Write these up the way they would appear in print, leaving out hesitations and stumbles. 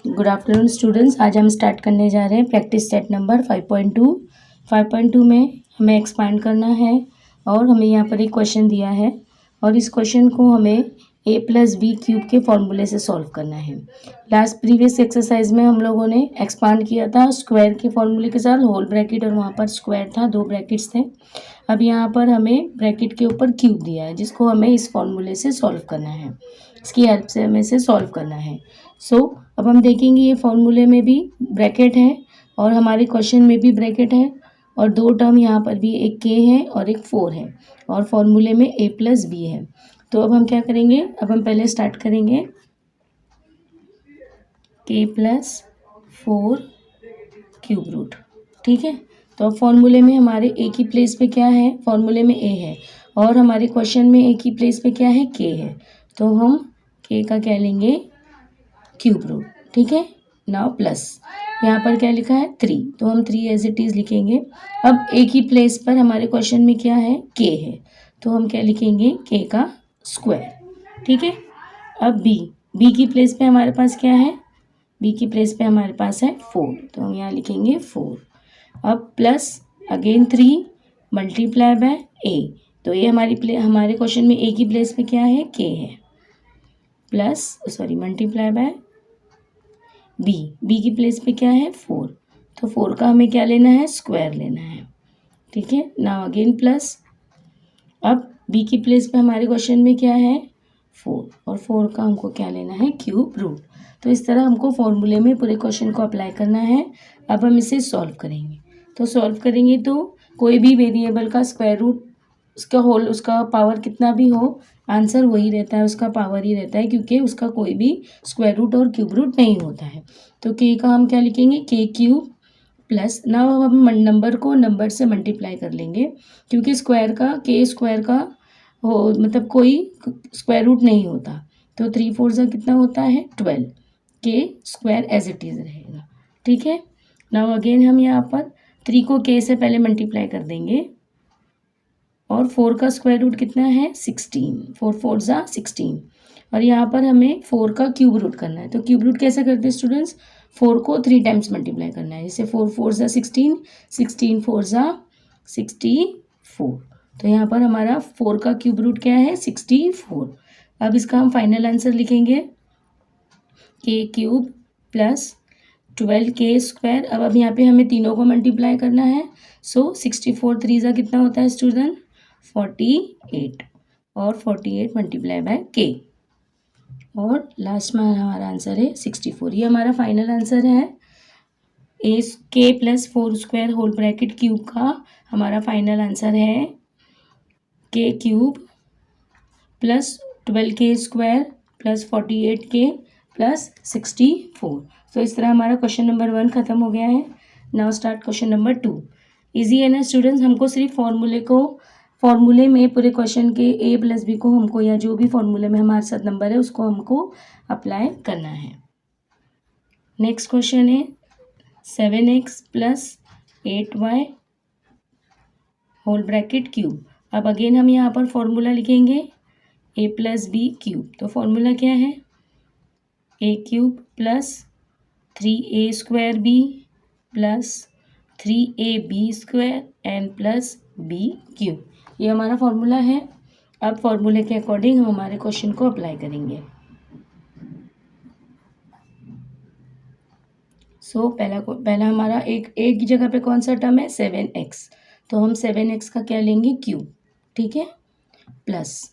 Good afternoon students. आज हम start करने जा रहे हैं प्रैक्टिस सेट नंबर 5.2। 5.2 में हमें एक्सपांड करना है और हमें यहाँ पर एक क्वेश्चन दिया है और इस क्वेश्चन को हमें a+b³ के फॉर्मूले से सॉल्व करना है। लास्ट प्रीवियस एक्सरसाइज में हम लोगों ने एक्सपांड किया था स्क्वायर के फॉर्मूले के साथ, होल ब्रैकेट और वहाँ पर स्क्वायर था, दो ब्रैकेट्स थे। अब यहाँ पर हमें ब्रैकेट के ऊपर क्यूब दिया है जिसको हमें इस फॉर्मूले से सॉल्व करना है, इसकी हेल्प से हमें इसे सॉल्व करना है। अब हम देखेंगे ये फॉर्मूले में भी ब्रैकेट है और हमारे क्वेश्चन में भी ब्रैकेट है और दो टर्म यहाँ पर भी, एक k है और एक 4 है और फॉर्मूले में a+b है। तो अब हम क्या करेंगे, अब हम पहले स्टार्ट करेंगे k+4 क्यूब रूट। ठीक है, तो अब फॉर्मूले में हमारे a की प्लेस पे क्या है, फॉर्मूले में a है और हमारे क्वेश्चन में a की प्लेस पे क्या है, k है। तो हम k का क्या लेंगे, क्यूब रूट। ठीक है, नाउ प्लस यहाँ पर क्या लिखा है 3, तो हम 3 एज इट इज़ लिखेंगे। अब a की प्लेस पर हमारे क्वेश्चन में क्या है, k है, तो हम क्या लिखेंगे, k का स्क्वायर। ठीक है, अब b की प्लेस पे हमारे पास क्या है, b की प्लेस पे हमारे पास है 4, तो हम यहाँ लिखेंगे 4। अब plus again 3 multiply by a, तो ये हमारे क्वेश्चन में a की प्लेस पे क्या है, k है, प्लस मल्टीप्लाई बाय b की प्लेस पे क्या है 4, तो 4 का हमें क्या लेना है, स्क्वायर लेना है। ठीक है, नाउ अगेन प्लस, अब b की प्लेस पे हमारे क्वेश्चन में क्या है 4 और 4 का हमको क्या लेना है, क्यूब रूट। तो इस तरह हमको फॉर्मूले में पूरे क्वेश्चन को अप्लाई करना है। अब हम इसे सॉल्व करेंगे, तो सॉल्व करेंगे तो कोई भी वेरिएबल का स्क्वायर रूट, उसका पावर कितना भी हो, आंसर वही रहता है, उसका पावर ही रहता है, क्योंकि उसका कोई भी स्क्वायर रूट और क्यूब रूट नहीं होता है। तो k का हम क्या लिखेंगे, k³ प्लस, ना हम नंबर को नंबर से मल्टीप्लाई कर लेंगे क्योंकि k स्क्वायर का हो मतलब कोई स्क्वायर रूट नहीं होता। तो 3 4 जा कितना होता है 12, k square as it is रहेगा। ठीक है, नाउ अगेन हम यहाँ पर 3 को k से पहले मल्टीप्लाई कर देंगे और 4 का स्क्वायर रूट कितना है 16, 4 4 जा 16 और यहाँ पर हमें 4 का क्यूब रूट करना है। तो क्यूब रूट कैसे करते हैं स्टूडेंट्स, 4 को 3 टाइम्स मल्टीप्लाई करना है, जैसे 4 4 जा 16, 16 4 जा 64। तो यहाँ पर हमारा 4 का क्यूब रूट क्या है 64। अब इसका हम फाइनल आंसर लिखेंगे k³ प्लस 12k स्क्वायर। अब यहाँ पे हमें तीनों को मल्टीप्लाई करना है, सो 64 3 जा कितना होता है स्टूडेंट 48 और 48 मल्टीप्लाई बाय k और लास्ट में हमारा आंसर है 64। ये हमारा फाइनल आंसर है k+4 square whole bracket cube का हमारा फाइनल आंसर है k³ plus 12k square plus 48k plus 64। तो इस तरह हमारा क्वेश्चन नंबर 1 खत्म हो गया है। Now start question number 2। Easy है ना स्टूडेंट्स, हमको सिर्फ फॉर्मूले में पूरे क्वेश्चन के a+b को हमको, या जो भी फॉर्मूले में हमारे साथ नंबर है उसको हमको अप्लाई करना है। नेक्स्ट क्वेश्चन है 7x plus 8y whole bracket cube. अब अगेन हम यहाँ पर फॉर्मूला लिखेंगे a+b³। तो फॉर्मूला क्या है, a³ plus 3a square b plus 3ab square and plus b³। ये हमारा फॉर्मूला है। अब फॉर्मूले के अकॉर्डिंग हम हमारे क्वेश्चन को अप्लाई करेंगे। पहला हमारा एक जगह पे कौन सा टर्म है 7x, तो हम 7x का क्या लेंगे क्यूब। ठीक है, प्लस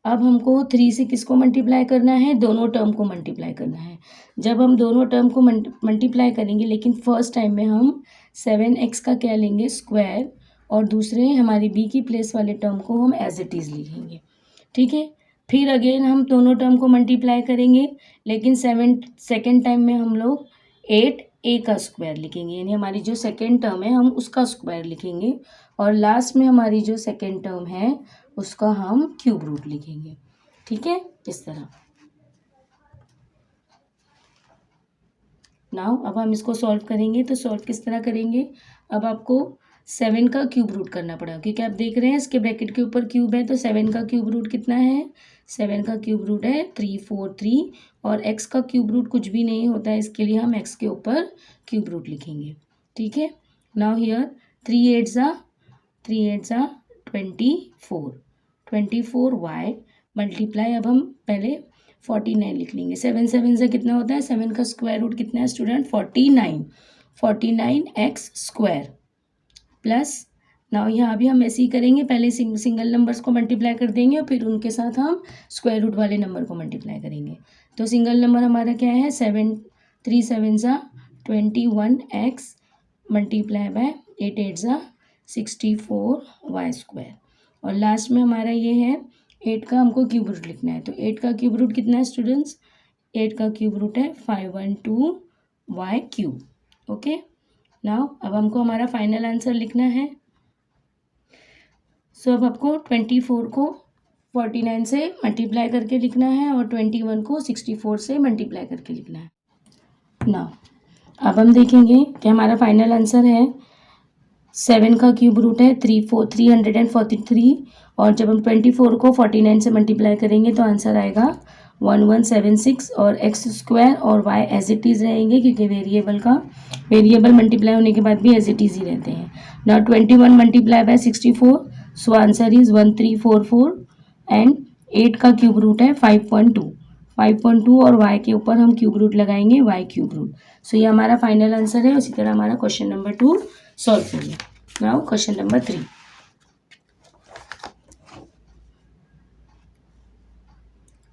अब हमको 3 से किसको मल्टीप्लाई करना है, दोनों टर्म को मल्टीप्लाई करना है। जब हम दोनों टर्म को मल्टीप्लाई करेंगे, लेकिन फर्स्ट टाइम में हम 7x का क्या लेंगे स्क्वायर और दूसरे हमारी b की प्लेस वाले टर्म को हम एज इट इज़ लिखेंगे। ठीक है, फिर अगेन हम दोनों टर्म को मल्टीप्लाई करेंगे, लेकिन सेकेंड टाइम में हम लोग 8a का स्क्वायर लिखेंगे, यानी हमारी जो सेकेंड टर्म है हम उसका स्क्वायर लिखेंगे और लास्ट में हमारी जो सेकेंड टर्म है उसका हम क्यूब रूट लिखेंगे। ठीक है, इस तरह। नाउ अब हम इसको सॉल्व करेंगे, तो सॉल्व किस तरह करेंगे, अब आपको 7 का क्यूब रूट करना पड़ेगा क्योंकि आप देख रहे हैं इसके ब्रैकेट के ऊपर क्यूब है, तो 7 का क्यूब रूट कितना है 7 का क्यूब रूट है 3 4 3 और x का क्यूब रूट कुछ भी नहीं होता है, इसके लिए हम x के ऊपर क्यूब रूट लिखेंगे। ठीक है, नाउ हियर 3 8 ज़ा 24 मल्टीप्लाई, अब हम पहले 49 लिख लेंगे। 7 7 से कितना होता है, 7 का स्क्वायर रूट कितना है स्टूडेंट, 49 स्क्वायर प्लस, नाउ यहाँ भी हम ऐसे ही करेंगे, पहले सिंगल नंबर्स को मल्टीप्लाई कर देंगे और फिर उनके साथ हम स्क्वायर रूट वाले नंबर को मल्टीप्लाई करेंगे। तो सिंगल नंबर हमारा क्या है, 3 7 ज़ा 21x मल्टीप्लाई बाय 8 8 ज़ा 64y स्क्वायर, और लास्ट में हमारा ये है 8 का हमको क्यूब रूट लिखना है। तो 8 का क्यूब रूट कितना है स्टूडेंट्स, 8 का क्यूब रूट है 512y क्यूब। ओके, नाउ अब हमको हमारा फाइनल आंसर लिखना है। सो अब आपको 24 को 49 से मल्टीप्लाई करके लिखना है और 21 को 64 से मल्टीप्लाई करके लिखना है। नाउ अब हम देखेंगे कि हमारा फाइनल आंसर है 7 का क्यूब रूट है 343 और जब हम 24 को 49 से मल्टीप्लाई करेंगे तो आंसर आएगा 1176 और x स्क्वायर और y एज इट इज़ रहेंगे, क्योंकि वेरिएबल मल्टीप्लाई होने के बाद भी एज इट इज़ ही रहते हैं। Now 21 multiply by 64, so answer is 1344 and 8 का क्यूब रूट है 5.2 और y के ऊपर हम क्यूब रूट लगाएंगे y क्यूब रूट। सो ये हमारा फाइनल आंसर है। उसी तरह हमारा क्वेश्चन नंबर 2 सॉल्व हो गया। Now question number 3।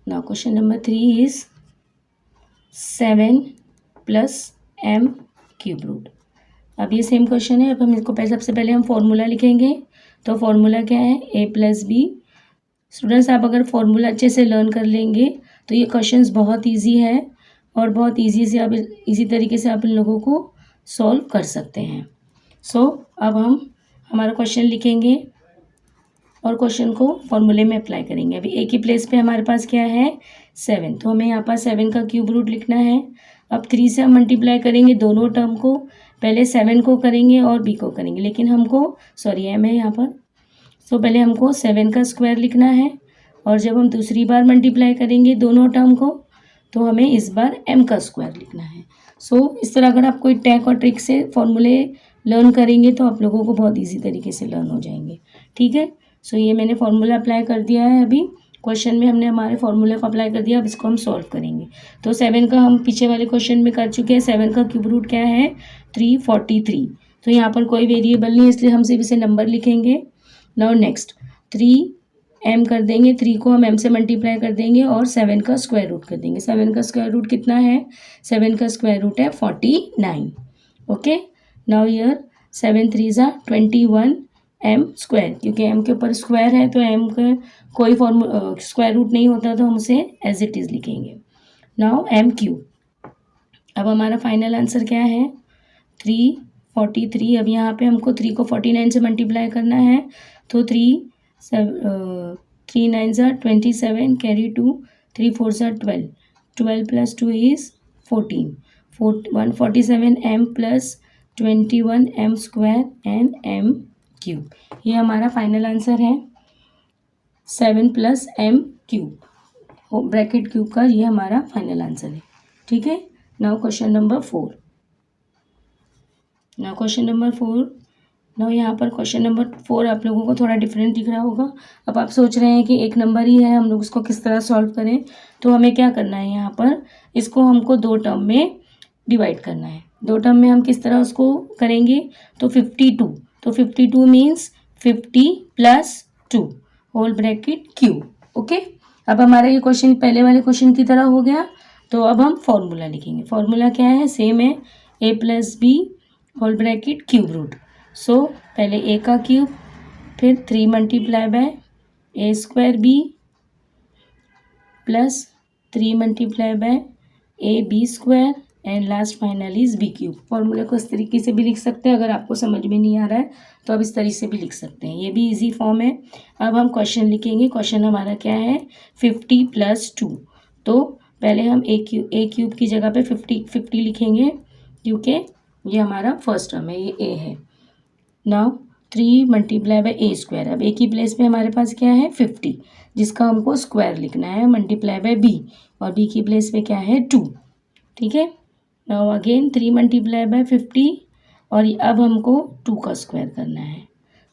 Now question number 3 is 7 plus m cube root. अब ये सेम क्वेश्चन है। अब हम इसको सबसे पहले हम फॉर्मूला लिखेंगे। तो फॉर्मूला क्या है, a प्लस बी। स्टूडेंट्स आप अगर फॉर्मूला अच्छे से लर्न कर लेंगे तो ये क्वेश्चंस बहुत इजी है और बहुत इजी तरीके से आप इन लोगों को सॉल्व कर सकते हैं। सो अब हम हमारा क्वेश्चन लिखेंगे और क्वेश्चन को फॉर्मूले में अप्लाई करेंगे। अभी ए की प्लेस पे हमारे पास क्या है 7, तो हमें यहाँ पर 7 का क्यूब रूट लिखना है। अब 3 से हम मल्टीप्लाई करेंगे दोनों टर्म को, पहले 7 को करेंगे और बी को करेंगे, लेकिन हमको एम है यहाँ पर। सो पहले हमको 7 का स्क्वायर लिखना है और जब हम दूसरी बार मल्टीप्लाई करेंगे दोनों टर्म को तो हमें इस बार m का स्क्वायर लिखना है। सो इस तरह अगर आप कोई टैक और ट्रिक से फॉर्मूले लर्न करेंगे तो आप लोगों को बहुत ईजी तरीके से लर्न हो जाएंगे। ठीक है, सो ये मैंने फार्मूला अप्लाई कर दिया है। अभी क्वेश्चन में हमने हमारे फार्मूले को अप्लाई कर दिया। अब इसको हम सॉल्व करेंगे। तो 7 का हम पीछे वाले क्वेश्चन में कर चुके हैं। 7 का क्यूब रूट क्या है 343। तो यहाँ पर कोई वेरिएबल नहीं है इसलिए हम सिर्फ इसे नंबर लिखेंगे। नाउ नेक्स्ट 3m कर देंगे, 3 को हम m से मल्टीप्लाई कर देंगे और 7 का स्क्वायर रूट कर देंगे। 7 का स्क्वायर रूट कितना है, 7 का स्क्वायर रूट है 49। ओके, नाउ हियर 7 3 ज़ा 21 m स्क्वायर, क्योंकि m के ऊपर स्क्वायर है तो m का कोई स्क्वायर रूट नहीं होता तो हम उसे एज इट इज़ लिखेंगे। Now m cube. अब हमारा फाइनल आंसर क्या है 343। अब यहाँ पे हमको 3 को 49 से मल्टीप्लाई करना है तो 3 9 ज़ा 27 कैरी 2, 3 4 ज़ा 12 plus 2 is 14 147 m plus 21 m square and m cube. ये हमारा फाइनल आंसर है 7 plus m cube bracket cube का, ये हमारा फाइनल आंसर है। ठीक है, नाउ क्वेश्चन नंबर 4। नाउ यहाँ पर क्वेश्चन नंबर 4 आप लोगों को थोड़ा डिफरेंट दिख रहा होगा। अब आप सोच रहे हैं कि एक नंबर ही है, हम लोग इसको किस तरह सॉल्व करें। तो हमें क्या करना है, यहाँ पर इसको हमको 2 टर्म में डिवाइड करना है। 2 टर्म में हम किस तरह उसको करेंगे, तो 52 means 50 plus 2 whole bracket cube. Okay, अब हमारा ये क्वेश्चन पहले वाले क्वेश्चन की तरह हो गया। तो अब हम फॉर्मूला लिखेंगे। फॉर्मूला क्या है, सेम है, a plus B whole bracket cube root. So पहले a का क्यूब, फिर 3 multiply by a square b plus 3 multiply by a b square and last final is B cube. फॉर्मूले को इस तरीके से भी लिख सकते हैं, अगर आपको समझ में नहीं आ रहा है तो आप इस तरीके से भी लिख सकते हैं, ये भी इजी फॉर्म है। अब हम क्वेश्चन लिखेंगे। क्वेश्चन हमारा क्या है 50 प्लस 2। तो पहले हम ए क्यूब की जगह पे 50 लिखेंगे, क्योंकि ये हमारा फर्स्ट टर्म है, ये ए है। नाउ 3 मल्टीप्लाई बाय ए स्क्वायर। अब ए की प्लेस पे हमारे पास क्या है 50, जिसका हमको स्क्वायर लिखना है, मल्टीप्लाई बाय बी, और बी की प्लेस पे क्या है 2। ठीक है, नाउ अगेन 3 मल्टीप्लाई बाय 50, और अब हमको 2 का स्क्वायर करना है,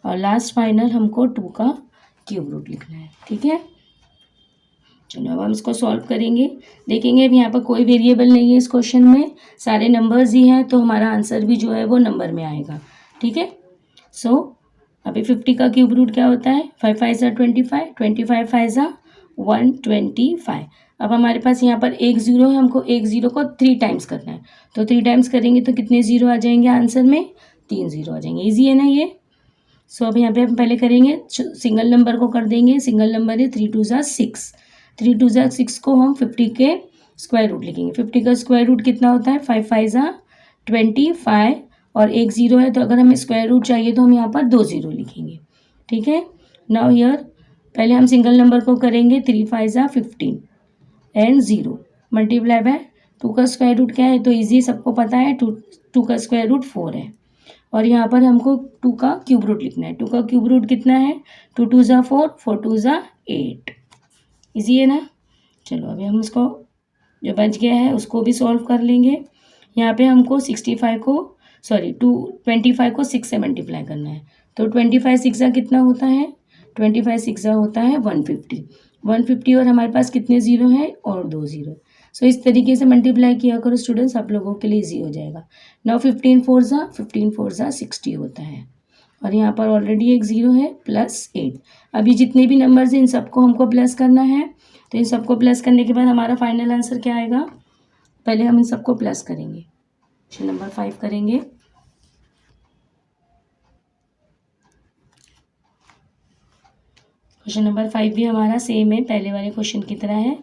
और लास्ट फाइनल हमको 2 का क्यूब रूट लिखना है। ठीक है, चलो अब हम इसको सॉल्व करेंगे। देखेंगे अब यहाँ पर कोई वेरिएबल नहीं है इस क्वेश्चन में, सारे नंबर्स ही हैं, तो हमारा आंसर भी जो है वो नंबर में आएगा। ठीक है, सो अभी 50 का क्यूब रूट क्या होता है, 5 5 ज़ा 25, 25 5 ज़ा 125। अब हमारे पास यहाँ पर एक ज़ीरो है, हमको एक ज़ीरो को 3 टाइम्स करना है, तो 3 टाइम्स करेंगे तो कितने ज़ीरो आ जाएंगे आंसर में, 3 ज़ीरो आ जाएंगे। ईजी है ना ये। सो अब यहाँ पे हम पहले करेंगे सिंगल नंबर को कर देंगे। सिंगल नंबर है 3 2 ज़ा 6, 3 2 ज़ा 6 को हम 50 के स्क्वायर रूट लिखेंगे। 50 का स्क्वायर रूट कितना होता है, 5 5 ज़ा 25, और एक ज़ीरो है, तो अगर हमें स्क्वायर रूट चाहिए तो हम यहाँ पर 2 ज़ीरो लिखेंगे। ठीक है, नाउ हियर पहले हम सिंगल नंबर को करेंगे, 3 5 ज़ा 15 एंड 0 मल्टीप्लाई बाय 2 का स्क्वायर रूट क्या है, तो ईजी सबको पता है, 2 का स्क्वायर रूट 4 है, और यहाँ पर हमको 2 का क्यूब रूट लिखना है। 2 का क्यूब रूट कितना है, 2 2 ज़ा 4, 4 2 ज़ा 8। ईजी है ना। चलो अभी हम इसको जो बच गया है उसको भी सॉल्व कर लेंगे। यहाँ पे हमको 25 को 6 से मल्टीप्लाई करना है, तो 25 6 ज़ा कितना होता है, 25 6 ज़ा होता है 150, 150, और हमारे पास कितने ज़ीरो हैं, और 2 ज़ीरो। सो इस तरीके से मल्टीप्लाई किया करो स्टूडेंट्स, आप लोगों के लिए ईजी हो जाएगा। नाउ 15 4 ज़ा 60 होता है, और यहाँ पर ऑलरेडी एक ज़ीरो है, +8। अभी जितने भी नंबर्स हैं इन सबको हमको प्लस करना है, तो इन सबको प्लस करने के बाद हमारा फाइनल आंसर क्या आएगा, पहले हम इन सबको प्लस करेंगे। क्वेश्चन नंबर 5 करेंगे। क्वेश्चन नंबर 5 भी हमारा सेम है, पहले वाले क्वेश्चन की तरह है,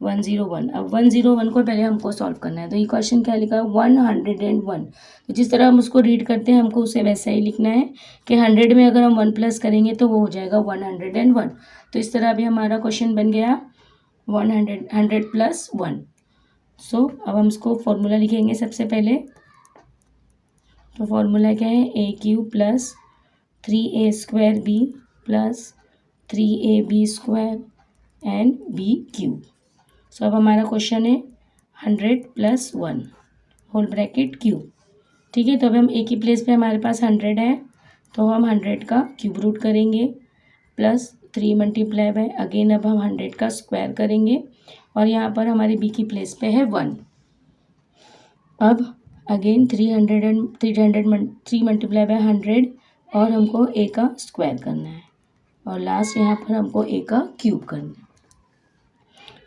101। अब 101 को पहले हमको सॉल्व करना है, तो ये क्वेश्चन क्या लिखा है, 101। तो जिस तरह हम उसको रीड करते हैं हमको उसे वैसा ही लिखना है कि 100 में अगर हम 1 प्लस करेंगे तो वो हो जाएगा 101। तो इस तरह अभी हमारा क्वेश्चन बन गया 100 + 1। सो अब हम इसको फॉर्मूला लिखेंगे सबसे पहले। तो फॉर्मूला क्या है, a³ + 3a² b + 3ab² and b³। सो अब हमारा क्वेश्चन है 100 + 1 होल ब्रैकेट क्यूब। ठीक है, तो अब हम ए की प्लेस पे हमारे पास 100 है, तो हम 100 का क्यूब रूट करेंगे, + 3 मल्टीप्लाई बाय, अगेन अब हम 100 का स्क्वायर करेंगे, और यहाँ पर हमारे बी की प्लेस पे है 1। अब अगेन 3 मल्टीप्लाई बाय 100, और हमको ए का स्क्वायर करना है, और लास्ट यहाँ पर हमको ए का क्यूब करना है।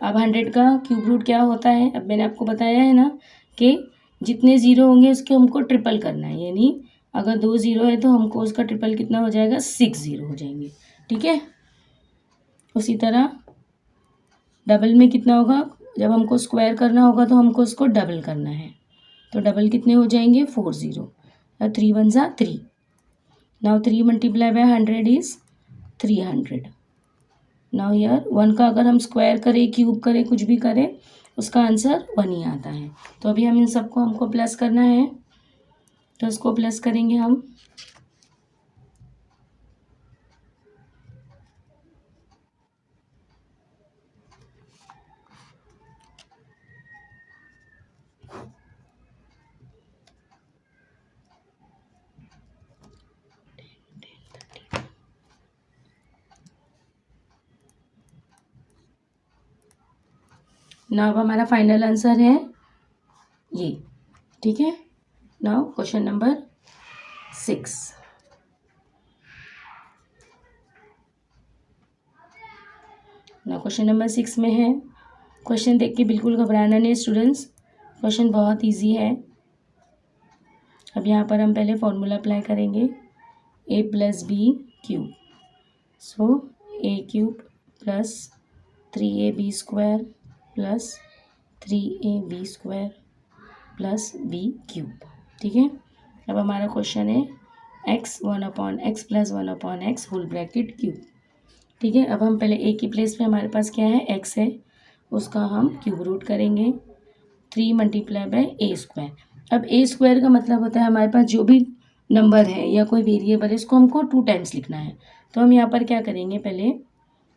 अब 100 का क्यूब रूट क्या होता है, अब मैंने आपको बताया है ना कि जितने ज़ीरो होंगे उसके हमको ट्रिपल करना है, यानी अगर 2 ज़ीरो है तो हमको उसका ट्रिपल कितना हो जाएगा, 6 ज़ीरो हो जाएंगे। ठीक है, उसी तरह डबल में कितना होगा, जब हमको स्क्वायर करना होगा तो हमको उसको डबल करना है, तो डबल कितने हो जाएंगे, 4 ज़ीरो, 3 1 ज़ा 3। Now 3 multiply bye 100 is 300। Now यार 1 का अगर हम स्क्वायर करें, क्यूब करें, कुछ भी करें, उसका आंसर 1 ही आता है। तो अभी हम इन सबको हमको प्लस करना है, तो इसको प्लस करेंगे हम। नाउ अब हमारा फाइनल आंसर है ये। ठीक है, now question number 6। Now question number 6 में है, क्वेश्चन देख के बिल्कुल घबराना नहीं स्टूडेंट्स, क्वेश्चन बहुत इजी है। अब यहाँ पर हम पहले फॉर्मूला अप्लाई करेंगे, a + b³ so a³ + 3ab² + 3ab² + b³। ठीक है, अब हमारा क्वेश्चन है x 1/x + 1/x whole bracket cube. ठीक है, अब हम पहले a की प्लेस पे हमारे पास क्या है, x है, उसका हम क्यूब रूट करेंगे, 3 मल्टीप्लाई बाय a²। अब a² का मतलब होता है हमारे पास जो भी नंबर है या कोई वेरिएबल है, इसको हमको 2 टाइम्स लिखना है। तो हम यहाँ पर क्या करेंगे, पहले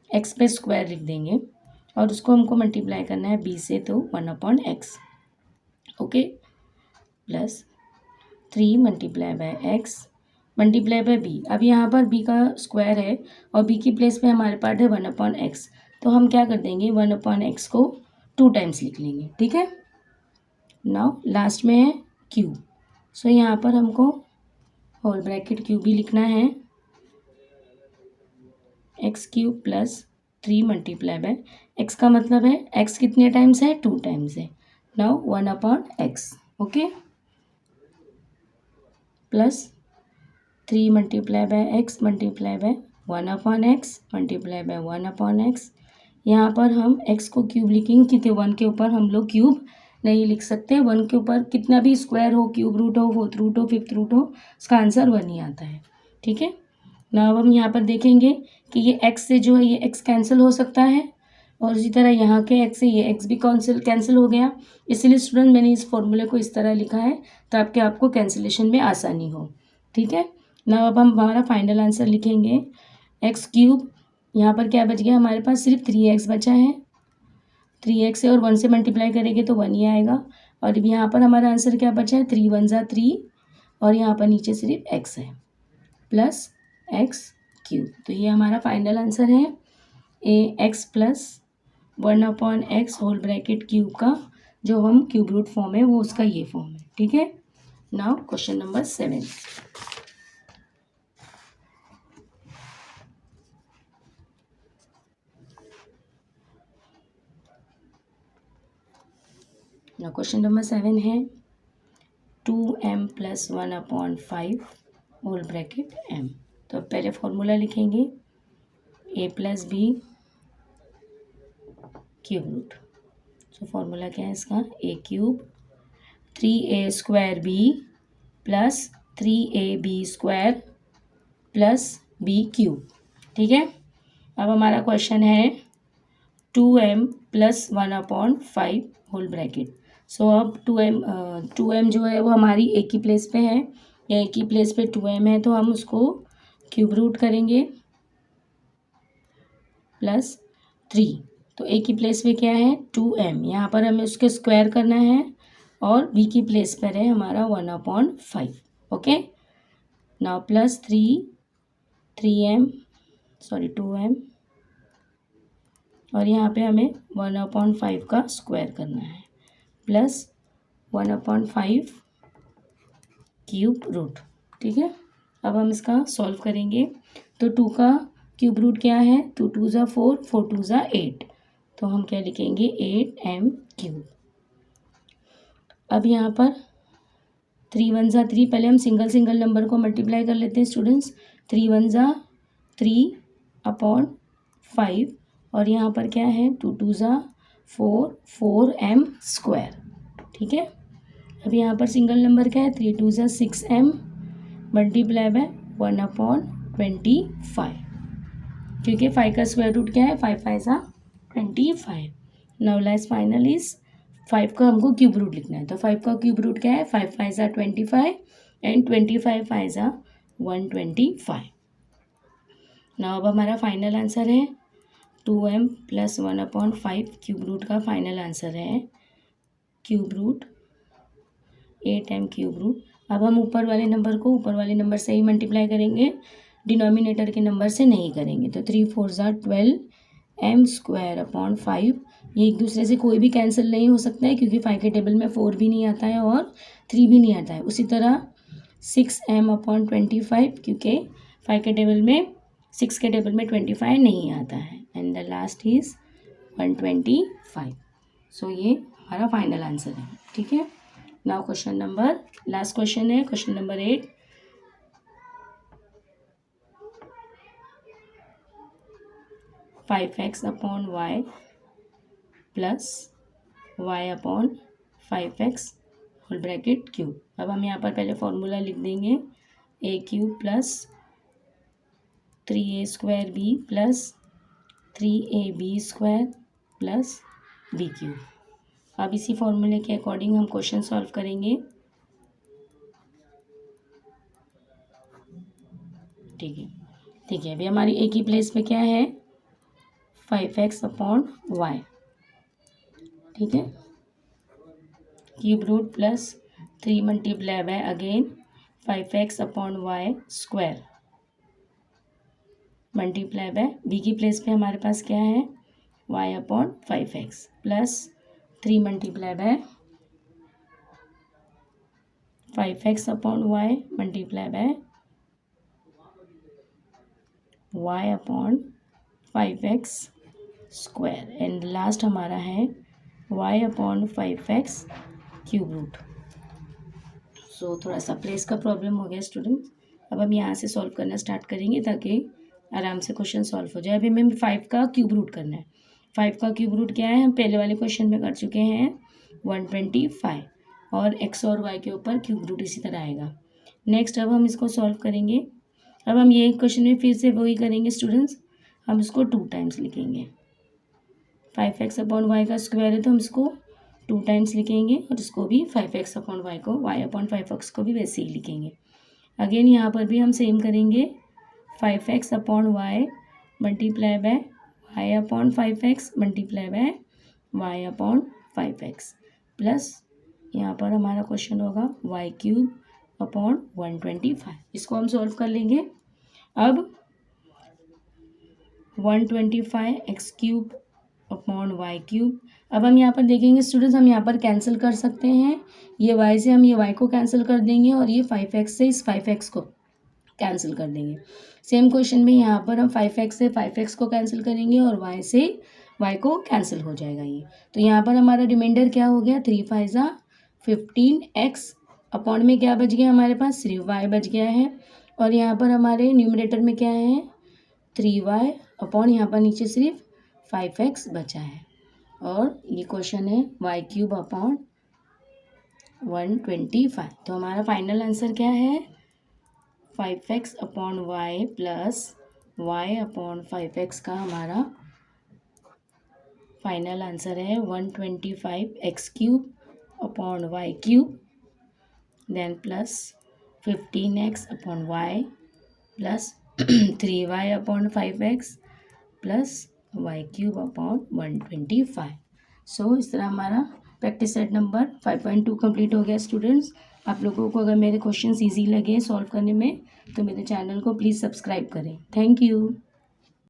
एक्स पे स्क्वायर लिख देंगे और उसको हमको मल्टीप्लाई करना है बी से, तो 1/x, okay, plus 3 multiply by x multiply by b. अब यहाँ पर बी का स्क्वायर है और बी की प्लेस पे हमारे पास है 1/x, तो हम क्या कर देंगे 1/x को 2 टाइम्स लिख लेंगे, ठीक है। नाउ लास्ट में है क्यूब, सो यहाँ पर हमको होल ब्रैकेट क्यूब भी लिखना है, x cube plus 3 multiply by x का मतलब है एक्स कितने टाइम्स है, 2 टाइम्स है। Now 1/x, okay, plus 3 multiply by x multiply bye 1/x multiply by 1/x। यहाँ पर हम x को क्यूब लिखेंगे क्योंकि 1 के ऊपर हम लोग क्यूब नहीं लिख सकते। 1 के ऊपर कितना भी स्क्वायर हो, क्यूब रूट हो, फोर्थ रूट हो, फिफ्थ रूट हो, उसका आंसर 1 ही आता है, ठीक है ना। अब हम यहाँ पर देखेंगे कि ये x से जो है ये x कैंसिल हो सकता है और इसी तरह यहाँ के x से ये x भी कैंसिल हो गया। इसीलिए स्टूडेंट मैंने इस फॉर्मूले को इस तरह लिखा है ताकि आपको कैंसिलेशन में आसानी हो, ठीक है ना। अब हम हमारा फाइनल आंसर लिखेंगे, एक्स क्यूब, यहाँ पर क्या बच गया हमारे पास, सिर्फ 3x बचा है, 3x है और 1 से मल्टीप्लाई करेंगे तो 1 ही आएगा। और यहाँ पर हमारा आंसर क्या बचा है, 3 1 ज़ा 3 और यहाँ पर नीचे सिर्फ x है प्लस एक्स क्यूब। तो ये हमारा फाइनल आंसर है, x plus 1/x whole bracket cube का जो हम क्यूब रूट फॉर्म है वो उसका ये फॉर्म है, ठीक है। Now question number 7। Now question number 7 है 2m plus 1/5 whole bracket m। तो पहले फॉर्मूला लिखेंगे a plus b cube root. So formula क्या है इसका, a cube 3a² b plus 3ab² plus b cube, ठीक है। अब हमारा क्वेश्चन है 2m प्लस 1/5 होल ब्रैकेट। सो अब 2m जो है वो हमारी एक ही प्लेस पे है, या एक ही प्लेस पे 2m है तो हम उसको क्यूब रूट करेंगे प्लस 3। तो एक ही प्लेस पे क्या है 2m, यहाँ पर हमें उसके स्क्वायर करना है और b की प्लेस पर है हमारा 1/5, okay. Now plus 3m 2m और यहाँ पे हमें 1/5 का स्क्वायर करना है प्लस 1/5 क्यूब रूट, ठीक है। अब हम इसका सॉल्व करेंगे तो 2 का क्यूब रूट क्या है, 2 2 ज़ा 4, 4 2 ज़ा 8, तो हम क्या लिखेंगे 8m क्यूब। अब यहाँ पर 3 1 ज़ा 3, पहले हम सिंगल नंबर को मल्टीप्लाई कर लेते हैं स्टूडेंट्स। 3 1 ज़ा 3/5 और यहाँ पर क्या है 2 2 ज़ा 4, 4m स्क्वायर, ठीक है। अब यहाँ पर सिंगल नंबर क्या है 3 2 ज़ा 6m मल्टीप्लाई बाय 1/25, क्योंकि 5 का स्क्वायर रूट क्या है 5 5 ज़ा 25। नाउ लास्ट फाइनल इज 5 का हमको क्यूब रूट लिखना है, तो 5 का क्यूब रूट क्या है 5 5 ज़ा 25 एंड 25 5 ज़ा 125। नाउ अब हमारा फाइनल आंसर है 2m प्लस 1/5 क्यूब रूट का फाइनल आंसर है cube root 8m cube root. अब हम ऊपर वाले नंबर को ऊपर वाले नंबर से ही मल्टीप्लाई करेंगे, डिनोमिनेटर के नंबर से नहीं करेंगे। तो 3 4 ज़ा 12m²/5, ये एक दूसरे से कोई भी कैंसिल नहीं हो सकता है क्योंकि 5 के टेबल में 4 भी नहीं आता है और 3 भी नहीं आता है। उसी तरह 6m/25 क्योंकि 5 के टेबल में 6 के टेबल में 25 नहीं आता है and the last is 125। So ये हमारा फाइनल आंसर है, ठीक है। Now question number last question है question number 8। 5x/y plus y/5x whole bracket cube. अब हम यहाँ पर पहले फॉर्मूला लिख देंगे a cube plus 3a² b plus 3ab² plus b cube. अब इसी फॉर्मूले के अकॉर्डिंग हम क्वेश्चन सॉल्व करेंगे। ठीक है अभी हमारी ए की प्लेस पे क्या है 5x अपॉन वाई, ठीक है, cube root plus 3 multiply by again 5x upon Y square multiply by B की प्लेस पे हमारे पास क्या है y upon 5x plus 3 multiply by 5x upon Y multiply by y upon 5x square and last हमारा है y upon 5x cube root. So थोड़ा सा प्लेस का प्रॉब्लम हो गया स्टूडेंट्स। अब हम यहाँ से सॉल्व करना स्टार्ट करेंगे ताकि आराम से क्वेश्चन सॉल्व हो जाए। अभी हमें 5 का क्यूब रूट करना है। 5 का क्यूब रूट क्या है, हम पहले वाले क्वेश्चन में कर चुके हैं 125 और x और y के ऊपर क्यूब रूट इसी तरह आएगा। नेक्स्ट अब हम इसको सॉल्व करेंगे। अब हम ये क्वेश्चन में फिर से वही करेंगे स्टूडेंट्स, हम इसको 2 टाइम्स लिखेंगे। 5x अपॉन वाई का स्क्वायर है तो हम इसको 2 टाइम्स लिखेंगे और इसको भी 5x अपॉन वाई को y अपॉन 5x को भी वैसे ही लिखेंगे। अगेन यहाँ पर भी हम सेम करेंगे 5x upon Y multiply by y upon 5x multiply by y upon 5x plus यहाँ पर हमारा क्वेश्चन होगा y क्यूब अपॉन 125। इसको हम सॉल्व कर लेंगे। अब 125 x cube upon y cube. अब हम यहाँ पर देखेंगे स्टूडेंट्स, हम यहाँ पर कैंसिल कर सकते हैं। ये y से हम ये y को कैंसिल कर देंगे और ये 5x से इस 5x को कैंसिल कर देंगे। सेम क्वेश्चन में यहाँ पर हम 5x से 5x को कैंसिल करेंगे और y से y को कैंसिल हो जाएगा ये। तो यहाँ पर हमारा रिमाइंडर क्या हो गया 3 5 15x अपॉन में क्या बच गया हमारे पास सिर्फ y बच गया है और यहाँ पर हमारे न्यूमरेटर में क्या है 3y अपॉन यहाँ पर नीचे सिर्फ 5x बचा है और ये क्वेश्चन है y क्यूब अपॉन 125। तो हमारा फाइनल आंसर क्या है 5x upon y plus y upon 5x का हमारा फाइनल आंसर है 125x cube upon y cube then plus 15x upon y plus 3y upon 5x plus y cube upon 125। So इस तरह हमारा प्रैक्टिस सेट नंबर 5.2 कंप्लीट हो गया students. आप लोगों को अगर मेरे क्वेश्चंस इजी लगे सॉल्व करने में तो मेरे चैनल को प्लीज़ सब्सक्राइब करें। Thank you.